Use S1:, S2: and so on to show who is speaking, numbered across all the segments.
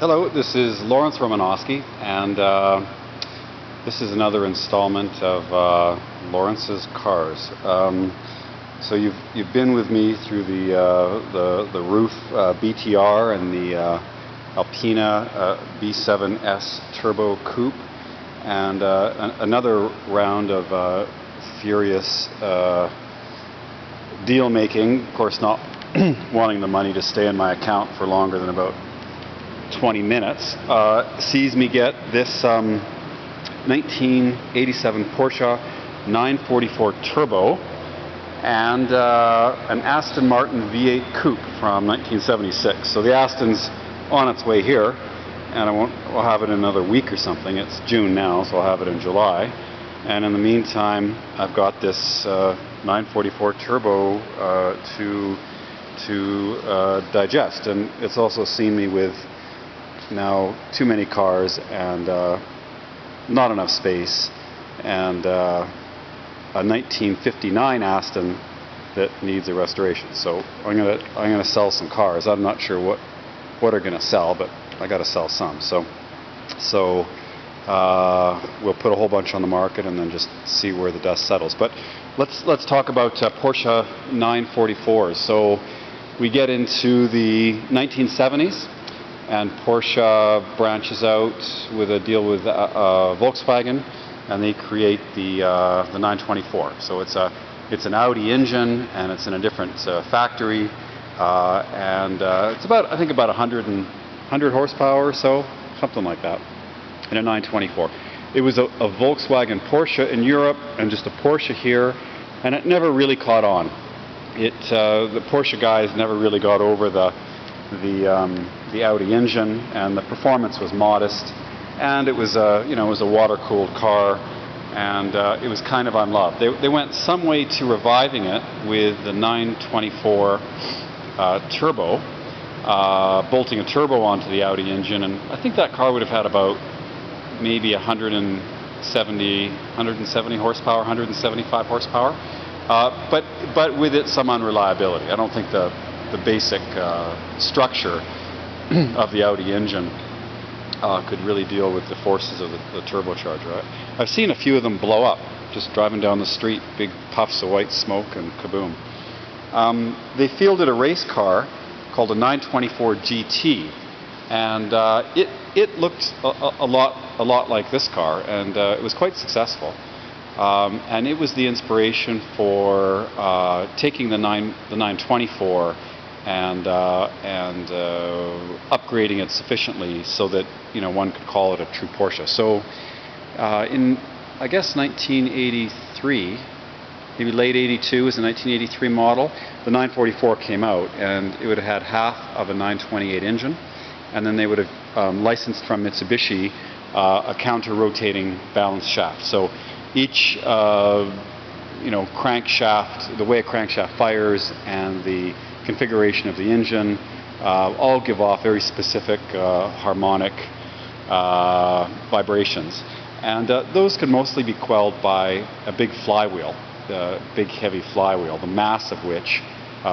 S1: Hello, this is Lawrence Romanosky, and this is another installment of Lawrence's Cars. So you've been with me through the roof BTR and the Alpina B7S Turbo Coupe, and another round of furious deal making. Of course, not wanting the money to stay in my account for longer than about 20 minutes, sees me get this 1987 Porsche 944 Turbo and an Aston Martin V8 Coupe from 1976. So the Aston's on its way here, and I'll have it in another week or something. It's June now, so I'll have it in July. And in the meantime, I've got this 944 Turbo to digest, and it's also seen me with now too many cars and not enough space, and a 1959 Aston that needs a restoration. So I'm gonna sell some cars. I'm not sure what are gonna sell, but I got to sell some. So we'll put a whole bunch on the market and then just see where the dust settles. But let's talk about Porsche 944s. So we get into the 1970s. And Porsche branches out with a deal with Volkswagen, and they create the 924. So it's an Audi engine, and it's in a different factory, and it's I think about 100 horsepower or so, something like that, in a 924. It was a Volkswagen Porsche in Europe, and just a Porsche here, and it never really caught on. The Porsche guys never really got over the Audi engine, and the performance was modest, and it was a water-cooled car, and it was kind of unloved. They went some way to reviving it with the 924 Turbo, bolting a turbo onto the Audi engine, and I think that car would have had about maybe 170 horsepower, 175 horsepower, but with it some unreliability. I don't think the basic structure of the Audi engine could really deal with the forces of the turbocharger. I've seen a few of them blow up, just driving down the street, big puffs of white smoke and kaboom. They fielded a race car called a 924 GT, and it looked a lot like this car, and it was quite successful. And it was the inspiration for taking the 924 and upgrading it sufficiently so that one could call it a true Porsche. So in I guess 1983, maybe late 82 was the 1983 model, the 944 came out, and it would have had half of a 928 engine, and then they would have licensed from Mitsubishi a counter-rotating balance shaft. So each crankshaft, the way a crankshaft fires, and the configuration of the engine all give off very specific harmonic vibrations, and those can mostly be quelled by a big flywheel, big heavy flywheel, the mass of which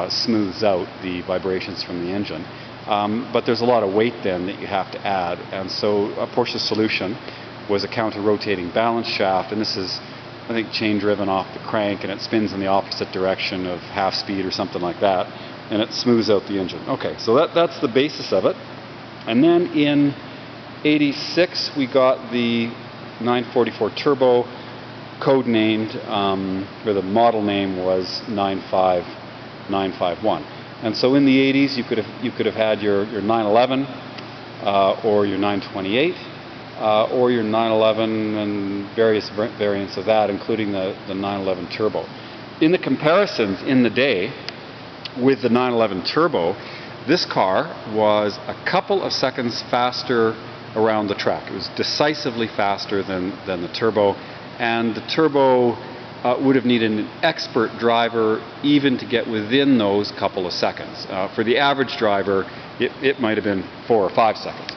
S1: smooths out the vibrations from the engine. But there's a lot of weight then that you have to add, and so a Porsche's solution was a counter-rotating balance shaft, and this is, I think, chain driven off the crank, and it spins in the opposite direction of half speed or something like that, and it smooths out the engine. Okay, so that's the basis of it. And then in 86 we got the 944 Turbo, codenamed, or the model name was 951. And so in the 80s you could have had your 911 or your 928. Or your 911 and various variants of that, including the 911 Turbo. In the comparisons in the day with the 911 Turbo, this car was a couple of seconds faster around the track. It was decisively faster than the Turbo, and the Turbo would have needed an expert driver even to get within those couple of seconds. For the average driver, it might have been 4 or 5 seconds.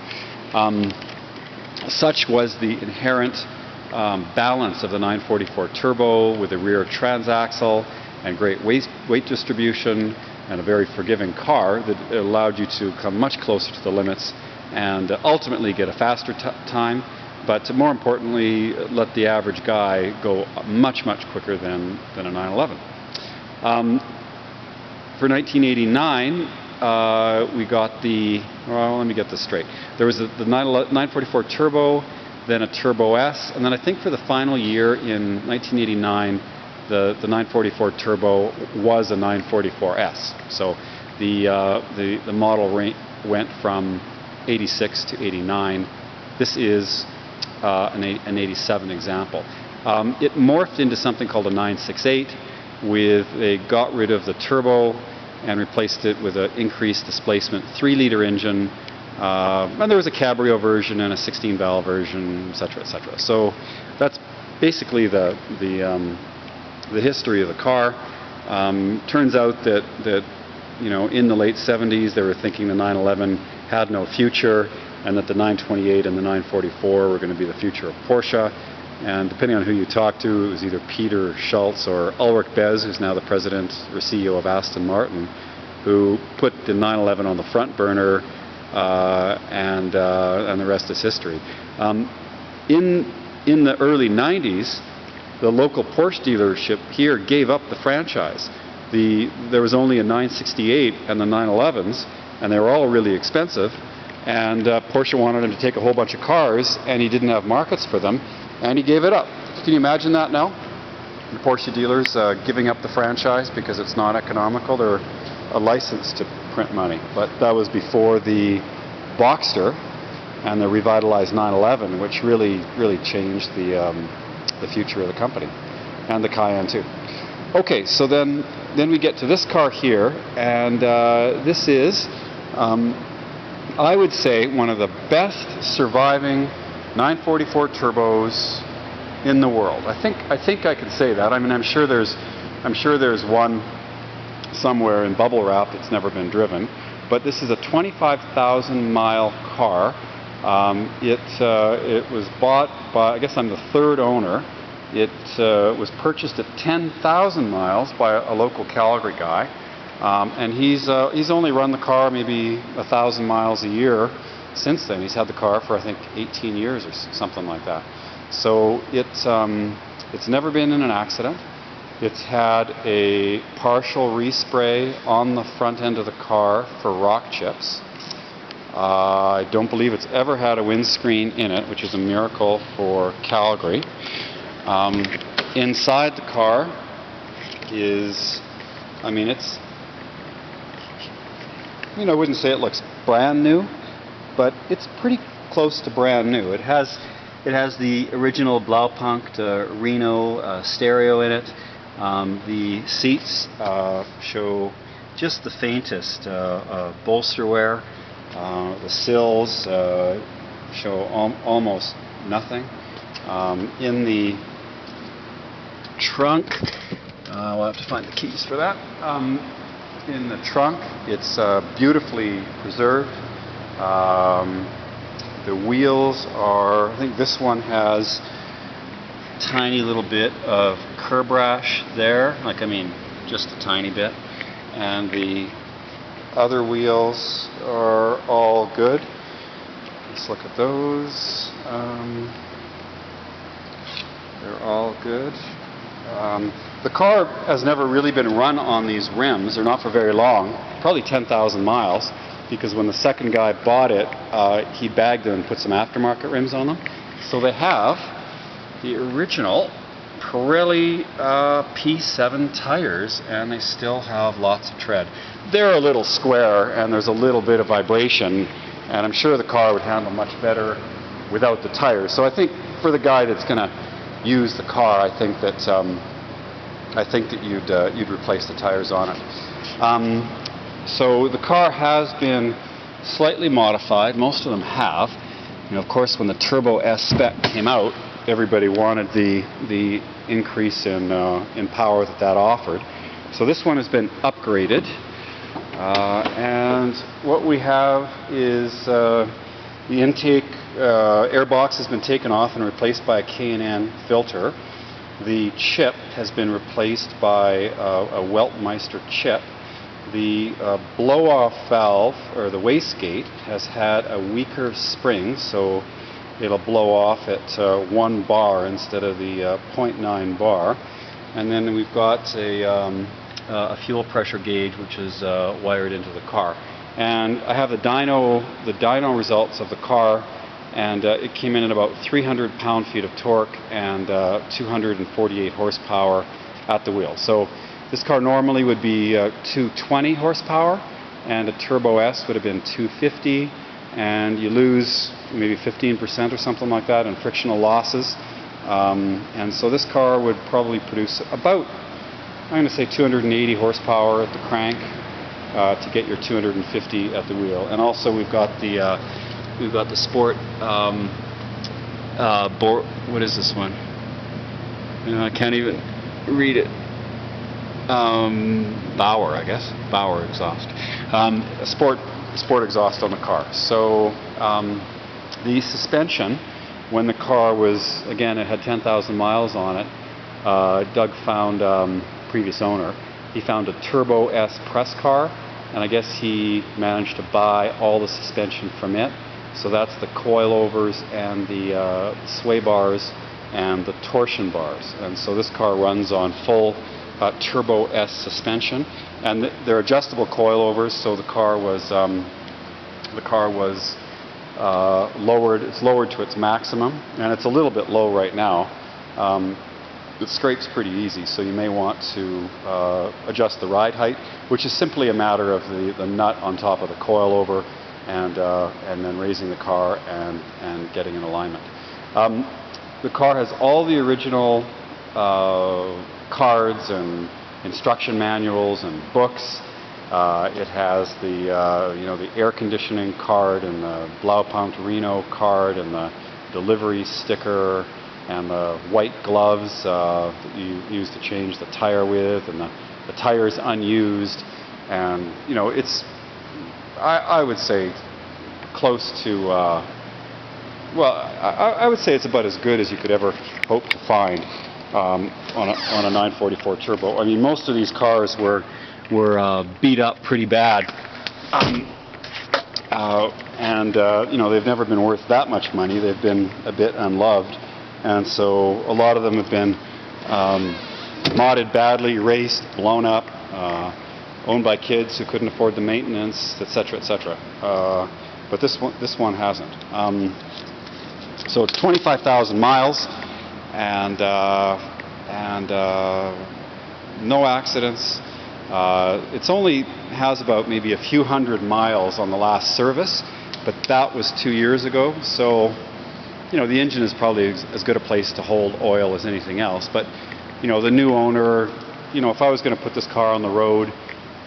S1: Such was the inherent balance of the 944 Turbo, with a rear transaxle and great weight distribution and a very forgiving car, that allowed you to come much closer to the limits and ultimately get a faster time, but more importantly, let the average guy go much, much quicker than a 911. For 1989, we got well, let me get this straight. There was the 944 Turbo, then a Turbo S, and then I think for the final year in 1989, the 944 Turbo was a 944S. So the model went from 86 to 89. This is an 87 example. It morphed into something called a 968, they got rid of the turbo and replaced it with an increased displacement 3-liter engine, and there was a cabrio version and a 16-valve version, etc., etc. So that's basically the history of the car. Turns out that in the late 70s they were thinking the 911 had no future, and that the 928 and the 944 were going to be the future of Porsche. And depending on who you talk to, it was either Peter Schultz or Ulrich Bez, who's now the president or CEO of Aston Martin, who put the 911 on the front burner, and the rest is history. In the early 90s, the local Porsche dealership here gave up the franchise. There was only a 968 and the 911s, and they were all really expensive. And Porsche wanted him to take a whole bunch of cars, and he didn't have markets for them, and he gave it up. Can you imagine that now? The Porsche dealers giving up the franchise because it's not economical. They're a license to print money. But that was before the Boxster and the revitalized 911, which really changed the future of the company, and the Cayenne too. Okay, so then we get to this car here, and this is, I would say, one of the best surviving 944 turbos in the world. I think I can say that. I mean, I'm sure there's one somewhere in bubble wrap that's never been driven, but this is a 25,000-mile car. It was bought by, I guess I'm the third owner. It was purchased at 10,000 miles by a local Calgary guy, and he's only run the car maybe 1,000 miles a year since then. He's had the car for I think 18 years or something like that. So it's never been in an accident. It's had a partial respray on the front end of the car for rock chips. I don't believe it's ever had a windscreen in it, which is a miracle for Calgary. Inside the car is, I mean, it's, I wouldn't say it looks brand new, but it's pretty close to brand new. It has the original Blaupunkt Reno stereo in it. The seats show just the faintest bolster wear. The sills show almost nothing. In the trunk, we'll have to find the keys for that. In the trunk, it's beautifully preserved. The wheels are, I think this one has a tiny little bit of curb rash there, just a tiny bit. And the other wheels are all good. Let's look at those. They're all good. The car has never really been run on these rims. They're not for very long, probably 10,000 miles, because when the second guy bought it, he bagged them and put some aftermarket rims on them. So they have the original Pirelli P7 tires, and they still have lots of tread. They're a little square, and there's a little bit of vibration, and I'm sure the car would handle much better without the tires. So I think for the guy that's going to use the car, I think that you'd replace the tires on it. So the car has been slightly modified. Most of them have. Of course, when the Turbo S spec came out, everybody wanted the increase in power that offered. So this one has been upgraded, and what we have is the intake air box has been taken off and replaced by a K&N filter. The chip has been replaced by a Weltmeister chip. The blow-off valve, or the wastegate, has had a weaker spring, so it'll blow off at 1 bar instead of the 0.9 bar. And then we've got a fuel pressure gauge which is wired into the car. And I have the dyno results of the car, and it came in at about 300 pound-feet of torque and 248 horsepower at the wheel. So this car normally would be 220 horsepower, and a Turbo S would have been 250, and you lose maybe 15% or something like that in frictional losses. And so this car would probably produce about, I'm going to say 280 horsepower at the crank to get your 250 at the wheel. And also we've got the sport what is this one? I can't even read it. Bauer, I guess. Bauer exhaust. Sport exhaust on the car. So the suspension, when the car was, again, it had 10,000 miles on it, Doug found, previous owner, he found a Turbo S press car, and I guess he managed to buy all the suspension from it. So that's the coilovers and the sway bars and the torsion bars. And so this car runs on full Turbo S suspension, and they're adjustable coilovers. So the car was lowered. It's lowered to its maximum, and it's a little bit low right now. It scrapes pretty easy, so you may want to adjust the ride height, which is simply a matter of the nut on top of the coilover, and then raising the car and getting in alignment. The car has all the original cards and instruction manuals and books. It has the air conditioning card and the Blaupunkt Reno card and the delivery sticker and the white gloves that you use to change the tire with, and the tire's unused. And it's, I would say, close to well, I would say it's about as good as you could ever hope to find on a 944 turbo. I mean, most of these cars were beat up pretty bad, and they've never been worth that much money. They've been a bit unloved, and so a lot of them have been modded badly, raced, blown up, owned by kids who couldn't afford the maintenance, etc., etc. But this one hasn't. So it's 25,000 miles, and no accidents. It's only has about maybe a few hundred miles on the last service, but that was 2 years ago. So the engine is probably as good a place to hold oil as anything else. But the new owner, if I was going to put this car on the road,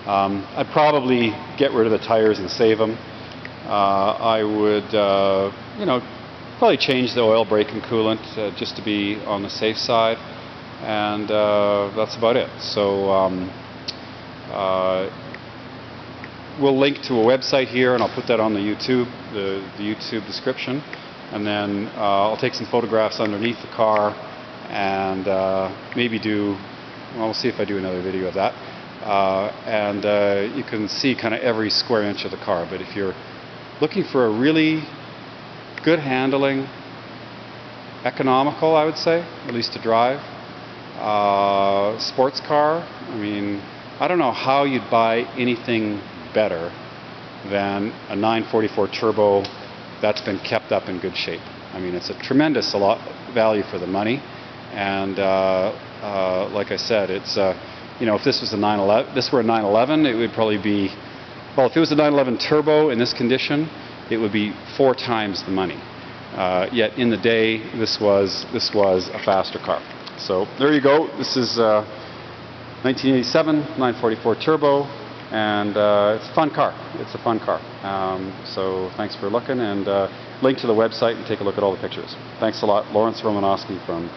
S1: I'd probably get rid of the tires and save them. I would probably change the oil, brake, and coolant just to be on the safe side, and that's about it. So we'll link to a website here, and I'll put that on the YouTube description, and then I'll take some photographs underneath the car, and maybe we'll see if I do another video of that, and you can see kind of every square inch of the car. But if you're looking for a really good handling, economical, I would say, at least to drive, sports car, I mean, I don't know how you'd buy anything better than a 944 turbo that's been kept up in good shape. I mean, it's a tremendous value for the money, and like I said, it's if this was a 911, this were a 911, it would probably be, well, if it was a 911 turbo in this condition, it would be 4 times the money. Yet in the day, this was a faster car. So there you go. This is 1987 944 turbo, and it's a fun car. It's a fun car. So thanks for looking, and link to the website and take a look at all the pictures. Thanks a lot. Lawrence Romanosky from